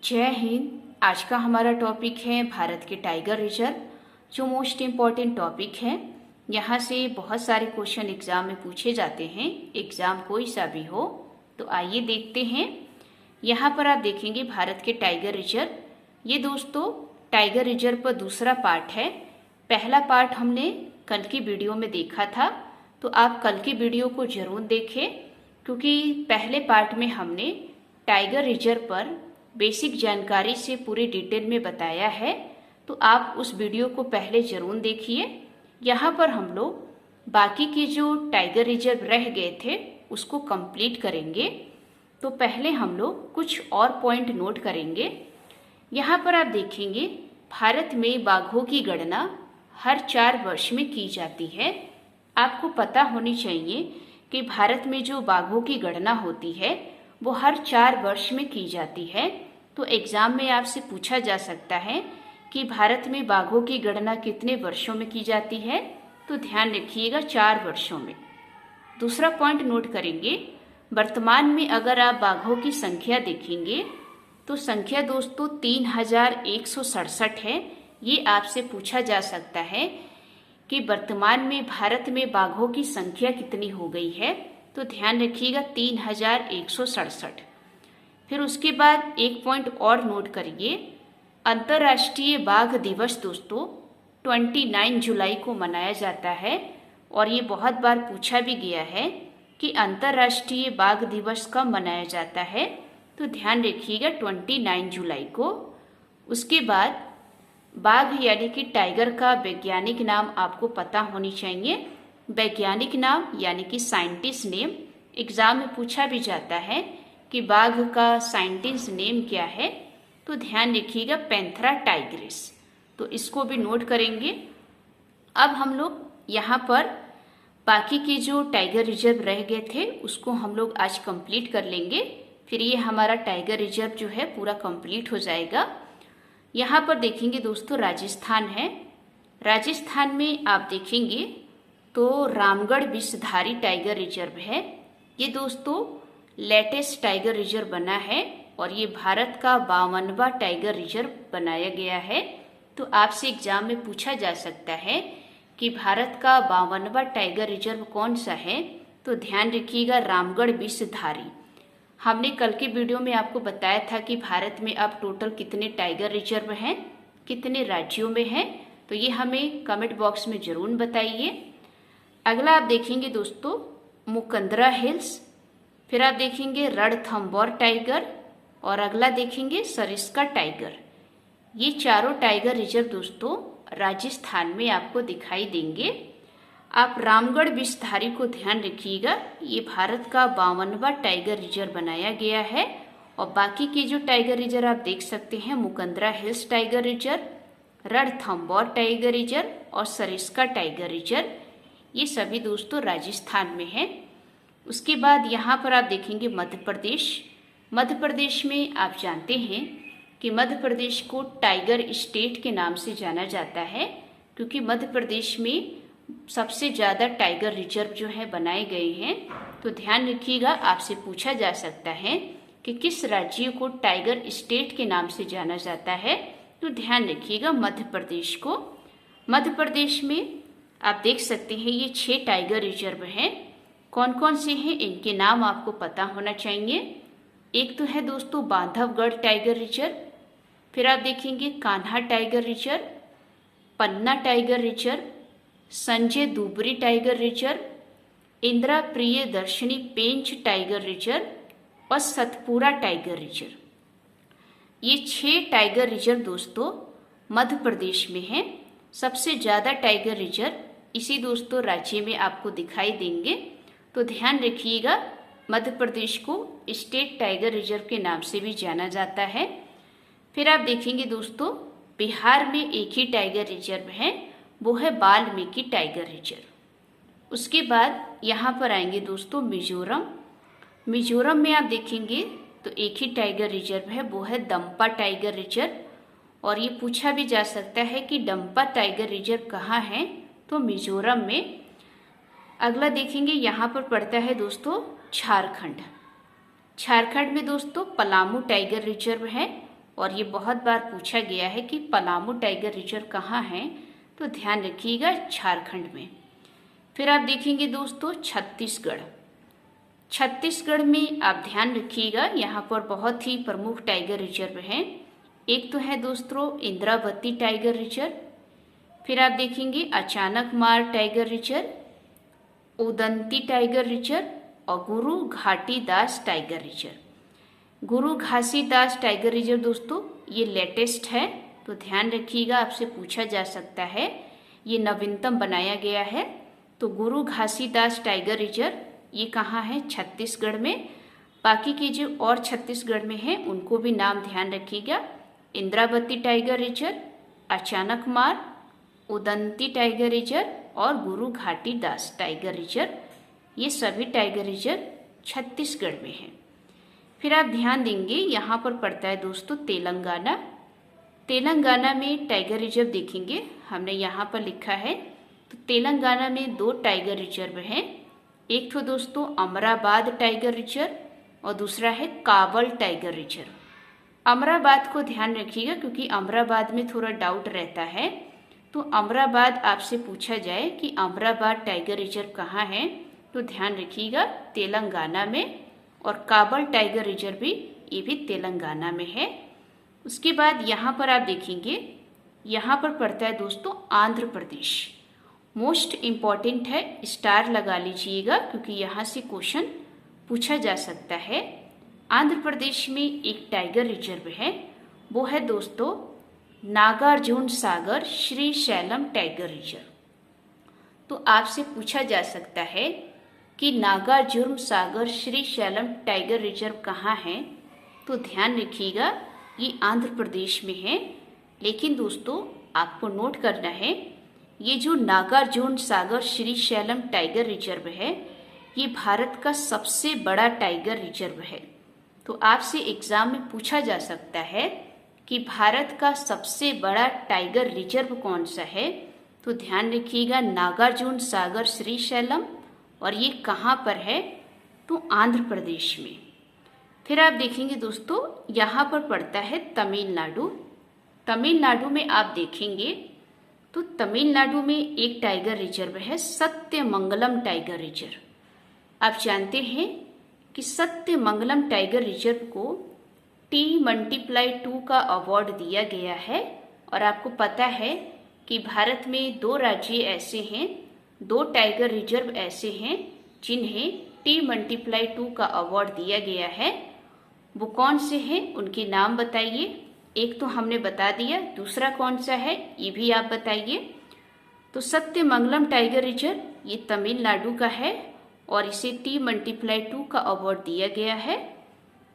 जय हिंद। आज का हमारा टॉपिक है भारत के टाइगर रिजर्व, जो मोस्ट इम्पॉर्टेंट टॉपिक है। यहाँ से बहुत सारे क्वेश्चन एग्जाम में पूछे जाते हैं, एग्जाम कोई सा भी हो। तो आइए देखते हैं। यहाँ पर आप देखेंगे भारत के टाइगर रिजर्व। ये दोस्तों टाइगर रिजर्व पर दूसरा पार्ट है। पहला पार्ट हमने कल की वीडियो में देखा था, तो आप कल की वीडियो को जरूर देखें, क्योंकि पहले पार्ट में हमने टाइगर रिजर्व पर बेसिक जानकारी से पूरी डिटेल में बताया है। तो आप उस वीडियो को पहले जरूर देखिए। यहाँ पर हम लोग बाकी के जो टाइगर रिजर्व रह गए थे उसको कंप्लीट करेंगे। तो पहले हम लोग कुछ और पॉइंट नोट करेंगे। यहाँ पर आप देखेंगे भारत में बाघों की गणना हर 4 वर्ष में की जाती है। आपको पता होनी चाहिए कि भारत में जो बाघों की गणना होती है वो हर 4 वर्ष में की जाती है। तो एग्जाम में आपसे पूछा जा सकता है कि भारत में बाघों की गणना कितने वर्षों में की जाती है। तो ध्यान रखिएगा 4 वर्षों में। दूसरा पॉइंट नोट करेंगे, वर्तमान में अगर आप बाघों की संख्या देखेंगे तो संख्या दोस्तों 3167 है। ये आपसे पूछा जा सकता है कि वर्तमान में भारत में बाघों की संख्या कितनी हो गई है। तो ध्यान रखिएगा 3167। फिर उसके बाद एक पॉइंट और नोट करिए, अंतर्राष्ट्रीय बाघ दिवस दोस्तों 29 जुलाई को मनाया जाता है। और ये बहुत बार पूछा भी गया है कि अंतर्राष्ट्रीय बाघ दिवस कब मनाया जाता है। तो ध्यान रखिएगा 29 जुलाई को। उसके बाद बाघ यानी कि टाइगर का वैज्ञानिक नाम आपको पता होनी चाहिए। वैज्ञानिक नाम यानी कि साइंटिस्ट नेम एग्जाम में पूछा भी जाता है कि बाघ का साइंटिस्ट नेम क्या है। तो ध्यान रखिएगा पैंथेरा टाइग्रिस। तो इसको भी नोट करेंगे। अब हम लोग यहाँ पर बाकी के जो टाइगर रिजर्व रह गए थे उसको हम लोग आज कंप्लीट कर लेंगे। फिर ये हमारा टाइगर रिजर्व जो है पूरा कंप्लीट हो जाएगा। यहाँ पर देखेंगे दोस्तों राजस्थान है। राजस्थान में आप देखेंगे तो रामगढ़ विषधारी टाइगर रिजर्व है। ये दोस्तों लेटेस्ट टाइगर रिजर्व बना है और ये भारत का 52वां टाइगर रिजर्व बनाया गया है। तो आपसे एग्जाम में पूछा जा सकता है कि भारत का 52वां टाइगर रिजर्व कौन सा है। तो ध्यान रखिएगा रामगढ़ विषधारी। हमने कल के वीडियो में आपको बताया था कि भारत में अब टोटल कितने टाइगर रिजर्व हैं, कितने राज्यों में हैं। तो ये हमें कमेंट बॉक्स में जरूर बताइए। अगला आप देखेंगे दोस्तों मुकंदरा हिल्स, फिर आप देखेंगे रणथंभौर टाइगर और अगला देखेंगे सरिस्का टाइगर। ये चारों टाइगर रिजर्व दोस्तों राजस्थान में आपको दिखाई देंगे। आप रामगढ़ विषधारी को ध्यान रखिएगा, ये भारत का 52वां टाइगर रिजर्व बनाया गया है। और बाकी के जो टाइगर रिजर्व आप देख सकते हैं Mukundra hills tiger reserve, Ranthambore tiger reserve और सरिस्का टाइगर रिजर्व, ये सभी दोस्तों राजस्थान में है। उसके बाद यहाँ पर आप देखेंगे मध्य प्रदेश। मध्य प्रदेश में आप जानते हैं कि मध्य प्रदेश को टाइगर स्टेट के नाम से जाना जाता है, क्योंकि मध्य प्रदेश में सबसे ज़्यादा टाइगर रिजर्व जो है बनाए गए हैं। तो ध्यान रखिएगा आपसे पूछा जा सकता है कि किस राज्य को टाइगर स्टेट के नाम से जाना जाता है। तो ध्यान रखिएगा मध्य प्रदेश को। मध्य प्रदेश में आप देख सकते हैं ये 6 टाइगर रिजर्व हैं। कौन कौन से हैं इनके नाम आपको पता होना चाहिए। एक तो है दोस्तों बांधवगढ़ टाइगर रिजर्व, फिर आप देखेंगे Kanha tiger reserve, Panna tiger reserve, Sanjay Dubri tiger reserve, Indira Priyadarshini Pench tiger reserve और सतपुरा टाइगर रिजर्व। ये 6 टाइगर रिजर्व दोस्तों मध्य प्रदेश में हैं। सबसे ज़्यादा टाइगर रिजर्व इसी दोस्तों राज्य में आपको दिखाई देंगे। तो ध्यान रखिएगा मध्य प्रदेश को स्टेट टाइगर रिजर्व के नाम से भी जाना जाता है। फिर आप देखेंगे दोस्तों बिहार में एक ही टाइगर रिजर्व है, वो है वाल्मीकि टाइगर रिजर्व। उसके बाद यहाँ पर आएंगे दोस्तों मिजोरम। मिजोरम में आप देखेंगे तो एक ही टाइगर रिजर्व है, वो है दंपा टाइगर रिजर्व। और ये पूछा भी जा सकता है कि डंपा टाइगर रिजर्व कहाँ है। तो मिजोरम में। अगला देखेंगे यहाँ पर पड़ता है दोस्तों झारखंड। झारखंड में दोस्तों पलामू टाइगर रिजर्व है और ये बहुत बार पूछा गया है कि पलामू टाइगर रिजर्व कहाँ है, तो ध्यान रखिएगा झारखंड में। फिर आप देखेंगे दोस्तों छत्तीसगढ़। छत्तीसगढ़ में आप ध्यान रखिएगा, यहाँ पर बहुत ही प्रमुख टाइगर रिजर्व हैं। एक तो है दोस्तों इंद्रावती टाइगर रिजर्व, फिर आप देखेंगे अचानक मार tiger reserve, Udanti tiger reserve और गुरु घाटीदास टाइगर रिजर्व। गुरु घासीदास टाइगर रिजर्व दोस्तों ये लेटेस्ट है, तो ध्यान रखिएगा, आपसे पूछा जा सकता है, ये नवीनतम बनाया गया है। तो गुरु घासीदास टाइगर रिजर्व ये कहाँ है, छत्तीसगढ़ में। बाकी के जो और छत्तीसगढ़ में हैं उनको भी नाम ध्यान रखिएगा, इंद्रावती टाइगर रिजर्व, अचानक मार, उदंती टाइगर रिजर्व और गुरु घाटीदास टाइगर रिजर्व, ये सभी टाइगर रिजर्व छत्तीसगढ़ में हैं। फिर आप ध्यान देंगे यहाँ पर पड़ता है दोस्तों तेलंगाना। तेलंगाना में टाइगर रिजर्व देखेंगे, हमने यहाँ पर लिखा है। तो तेलंगाना में 2 टाइगर रिजर्व हैं, एक तो दोस्तों अमराबाद टाइगर रिजर्व और दूसरा है कावल टाइगर रिजर्व। अमराबाद को ध्यान रखिएगा क्योंकि अमराबाद में थोड़ा डाउट रहता है, तो अमराबाद आपसे पूछा जाए कि अमराबाद टाइगर रिजर्व कहाँ है, तो ध्यान रखिएगा तेलंगाना में। और कावल टाइगर रिजर्व भी ये भी तेलंगाना में है। उसके बाद यहाँ पर आप देखेंगे, यहाँ पर पड़ता है दोस्तों आंध्र प्रदेश। मोस्ट इम्पॉर्टेंट है, स्टार लगा लीजिएगा क्योंकि यहाँ से क्वेश्चन पूछा जा सकता है। आंध्र प्रदेश में एक टाइगर रिजर्व है, वो है दोस्तों नागार्जुन सागर श्री शैलम टाइगर रिजर्व। तो आपसे पूछा जा सकता है कि नागार्जुन सागर श्री शैलम टाइगर रिजर्व कहाँ है, तो ध्यान रखिएगा ये आंध्र प्रदेश में है। लेकिन दोस्तों आपको नोट करना है, ये जो नागार्जुन सागर श्री शैलम टाइगर रिजर्व है ये भारत का सबसे बड़ा टाइगर रिजर्व है। तो आपसे एग्जाम में पूछा जा सकता है कि भारत का सबसे बड़ा टाइगर रिजर्व कौन सा है, तो ध्यान रखिएगा नागार्जुन सागर श्री शैलम, और ये कहाँ पर है, तो आंध्र प्रदेश में। फिर आप देखेंगे दोस्तों यहाँ पर पड़ता है तमिलनाडु। तमिलनाडु में आप देखेंगे तो तमिलनाडु में एक टाइगर रिजर्व है सत्यमंगलम टाइगर रिजर्व। आप जानते हैं कि सत्यमंगलम टाइगर रिजर्व को T×2 का अवार्ड दिया गया है। और आपको पता है कि भारत में 2 राज्य ऐसे हैं, 2 टाइगर रिजर्व ऐसे हैं जिन्हें T×2 का अवार्ड दिया गया है। वो कौन से हैं, उनके नाम बताइए। एक तो हमने बता दिया, दूसरा कौन सा है ये भी आप बताइए। तो सत्यमंगलम टाइगर रिजर्व ये तमिलनाडु का है और इसे T×2 का अवार्ड दिया गया है।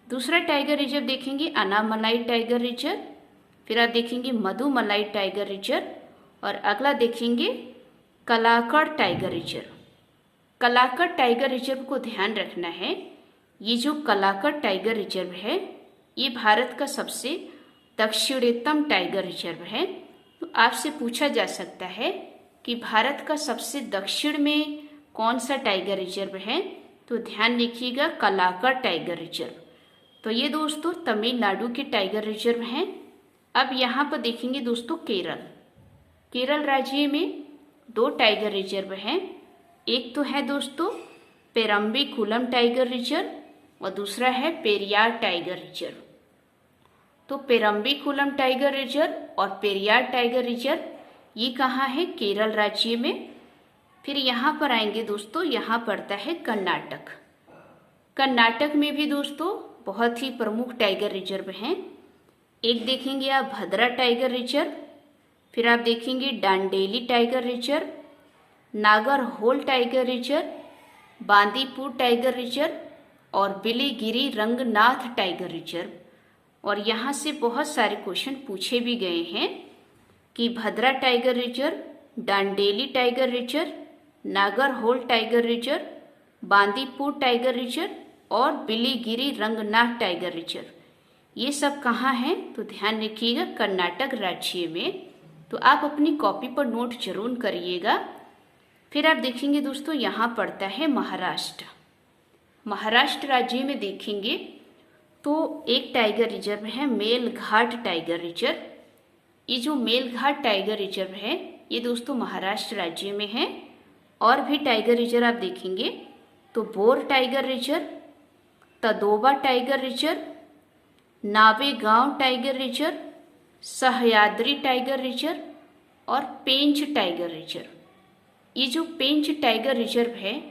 दूसरा टाइगर रिजर्व देखेंगे अनामलाई टाइगर रिजर्व, फिर आप देखेंगे मधुमलाई टाइगर रिजर्व और अगला देखेंगे Kalakad tiger reserve. Kalakad tiger reserve को ध्यान रखना है, ये जो कलाकड़ टाइगर रिजर्व है ये भारत का सबसे दक्षिणतम टाइगर रिजर्व है। तो आपसे पूछा जा सकता है कि भारत का सबसे दक्षिण में कौन सा टाइगर रिजर्व है, तो ध्यान रखिएगा कलाकड़ टाइगर रिजर्व। तो ये दोस्तों तमिलनाडु के टाइगर रिजर्व हैं। अब यहाँ पर देखेंगे दोस्तों केरल। केरल राज्य में 2 टाइगर रिजर्व हैं, एक तो है दोस्तों पेरम्बिकुलम टाइगर रिजर्व और दूसरा है पेरियार टाइगर रिजर्व। तो पेरम्बिकुलम टाइगर रिजर्व और पेरियार टाइगर रिजर्व ये कहाँ है, केरल राज्य में। फिर यहाँ पर आएंगे दोस्तों, यहाँ पड़ता है कर्नाटक। कर्नाटक में भी दोस्तों बहुत ही प्रमुख टाइगर रिजर्व हैं। एक देखेंगे आप भद्रा टाइगर रिजर्व, फिर आप देखेंगे Dandeli tiger reserve, Nagarhole tiger reserve, Bandipur tiger reserve और बिलीगिरी रंगनाथ टाइगर रिजर्व। और यहाँ से बहुत सारे क्वेश्चन पूछे भी गए हैं कि Bhadra tiger reserve, Dandeli tiger reserve, Nagarhole tiger reserve, Bandipur tiger reserve और बिलीगिरी रंगनाथ टाइगर रिजर्व, ये सब कहाँ हैं, तो ध्यान रखिएगा कर्नाटक राज्य में। तो आप अपनी कॉपी पर नोट जरूर करिएगा। फिर आप देखेंगे दोस्तों यहाँ पड़ता है महाराष्ट्र। महाराष्ट्र राज्य में देखेंगे तो एक टाइगर रिजर्व है मेलघाट टाइगर रिजर्व। ये जो मेलघाट टाइगर रिजर्व है ये दोस्तों महाराष्ट्र राज्य में है। और भी टाइगर रिजर्व आप देखेंगे तो Bor tiger reserve, Tadoba tiger reserve, Navegaon tiger reserve, Sahyadri tiger reserve और पेंच टाइगर रिजर्व। ये जो पेंच टाइगर रिजर्व है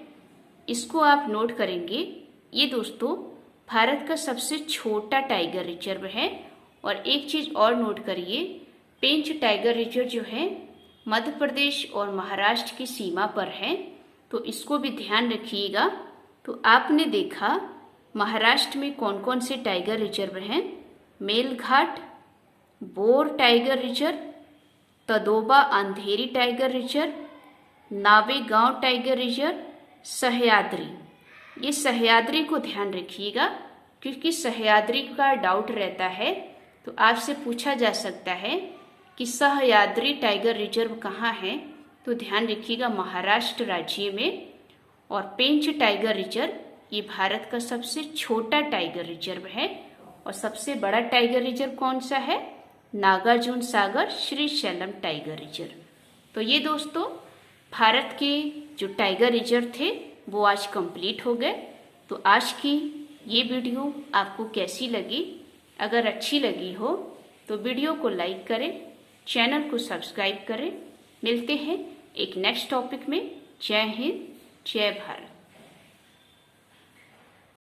इसको आप नोट करेंगे, ये दोस्तों भारत का सबसे छोटा टाइगर रिजर्व है। और एक चीज और नोट करिए, पेंच टाइगर रिजर्व जो है मध्य प्रदेश और महाराष्ट्र की सीमा पर है, तो इसको भी ध्यान रखिएगा। तो आपने देखा महाराष्ट्र में कौन कौन से टाइगर रिजर्व हैं, Melghat, Bor tiger reserve, Tadoba Andhari tiger reserve, Navegaon tiger reserve, Sahyadri. ये सह्याद्री को ध्यान रखिएगा क्योंकि सह्याद्री का डाउट रहता है, तो आपसे पूछा जा सकता है कि सह्याद्री टाइगर रिजर्व कहाँ है, तो ध्यान रखिएगा महाराष्ट्र राज्य में। और पेंच टाइगर रिजर्व ये भारत का सबसे छोटा टाइगर रिजर्व है। और सबसे बड़ा टाइगर रिजर्व कौन सा है, नागार्जुन सागर श्रीशैलम टाइगर रिजर्व। तो ये दोस्तों भारत के जो टाइगर रिजर्व थे वो आज कंप्लीट हो गए। तो आज की ये वीडियो आपको कैसी लगी? अगर अच्छी लगी हो तो वीडियो को लाइक करें, चैनल को सब्सक्राइब करें। मिलते हैं एक नेक्स्ट टॉपिक में। जय हिंद, जय भारत।